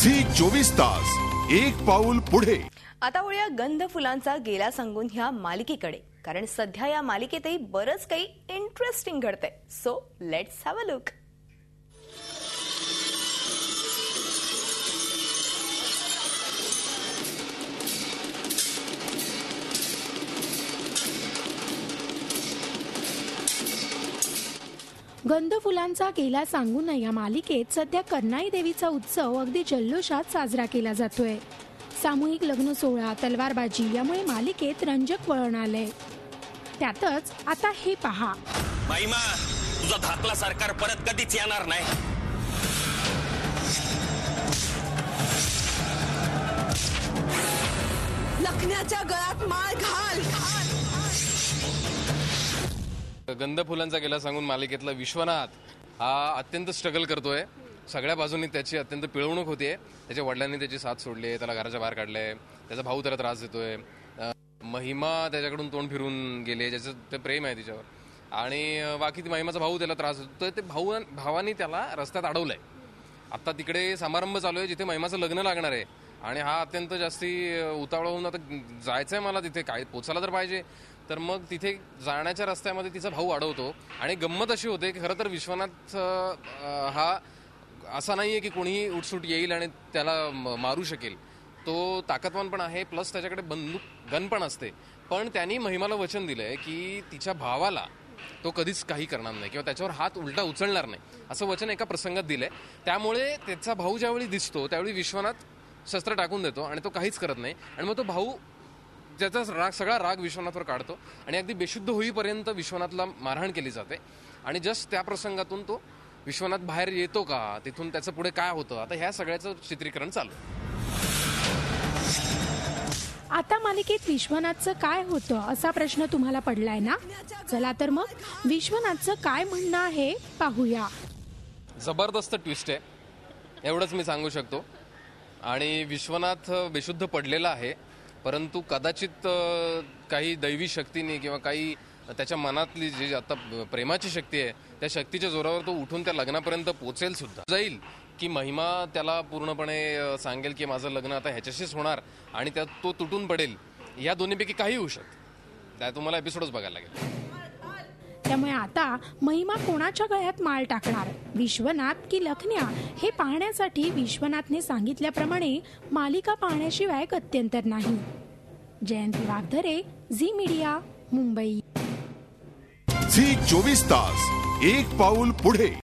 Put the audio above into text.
Zee 24 तास एक पाऊल पुढे। आता वळूया गंध फुलांचा गेला सांगून ह्या मालिकेकडे, कारण सध्या या मालिकेतही बरंच काही इंटरेस्टिंग घडतंय. So let's have a look. गंध फुलांचा गेला सांगून या मालिकेत सध्या करनाई देवीचा उत्सव अगदी जल्लोषात साजरा केला जातोय. सामूहिक लग्न सोहळा, तलवारबाजी यामुळे मालिकेत रंजक वळण आलंय. त्यातच आता हे पहा. महिमा, तुझा धाकला सरकार परत कधीच येणार नाही. लखन्याच्या गळ्यात माळ घाल. गंध फुलांचा गेला सांगून मालिकेतला विश्वनाथ हा अत्यंत स्ट्रगल करतोय. सगळ्या बाजूंनी त्याची अत्यंत पिळवणूक होतीये. त्याच्या वडिलांनी त्याची साथ सोडली आहे, त्याला घराच्या बाहेर काढलंय, त्याचा भाऊ त्याला त्रास देतोय, महिमा त्याच्याकडून तोंड फिरून गेले, ज्याचं ते प्रेम आहे तिच्यावर, आणि बाकी महिमाचा भाऊ त्याला त्रास देतोय. ते भावानी त्याला रस्त्यात अडवलंय. आता तिकडे समारंभ चालू आहे जिथे महिमाचं लग्न लागणार आहे, आणि हा अत्यंत जास्ती उतावळा होऊन आता जायचंय मला तिथे, काय पोचायला तर पाहिजे. तर मग तिथे जाण्याच्या रस्त्यामध्ये तिचा भाऊ अडवतो. आणि गंमत अशी होते की खरं तर विश्वनाथ हा असा नाहीये की कोणीही उठसूट येईल आणि त्याला मारू शकेल. तो ताकदवान पण आहे, प्लस त्याच्याकडे बंदूक गन पण असते. पण त्यांनी महिमाला वचन दिलंय की तिच्या भावाला तो कधीच काही करणार नाही किंवा त्याच्यावर हात उलटा उचलणार नाही, असं वचन एका प्रसंगात दिलंय. त्यामुळे त्याचा भाऊ ज्यावेळी दिसतो त्यावेळी विश्वनाथ शस्त्र टाकून देतो आणि तो काहीच करत नाही. आणि मग तो भाऊ त्याचा सगळा राग विश्वनाथवर काढतो आणि अगदी बेशुद्ध होईपर्यंत विश्वनाथला मारहाण केली जाते. आणि जस्ट त्या प्रसंगातून तो विश्वनाथ बाहेर येतो का, तिथून त्याचं पुढे काय होतं, आता ह्या सगळ्याचं चित्रीकरण चालू. आता मालिकेत विश्वनाथचं काय होतं असा प्रश्न तुम्हाला पडलाय ना? चला तर मग विश्वनाथचं काय म्हणणं आहे पाहूया. जबरदस्त ट्विस्ट आहे, एवढंच मी सांगू शकतो. आणि विश्वनाथ बेशुद्ध पडलेला आहे, परंतु कदाचित काही दैवी शक्तीने किंवा काही त्याच्या मनातली जी आता प्रेमाची शक्ती आहे त्या शक्तीच्या जोरावर तो उठून त्या लग्नापर्यंत पोचेल सुद्धा. जाईल की महिमा त्याला पूर्णपणे सांगेल की माझं लग्न आता ह्याच्याशीच होणार आणि त्यात तो तुटून पडेल. या दोन्हीपैकी काही होऊ शकतं. त्या तुम्हाला एपिसोडच बघायला लागेल. त्यामुळे आता महिमा कोणाच्या गळ्यात माळ टाकणार, विश्वनाथ की लखन्या, हे पाहण्यासाठी विश्वनाथने सांगितल्याप्रमाणे मालिका पाहण्याशिवाय गत्यंतर नाही. जयंती वाघधरे, झी मीडिया, मुंबई. झी 24 तास एक पाऊल पुढे.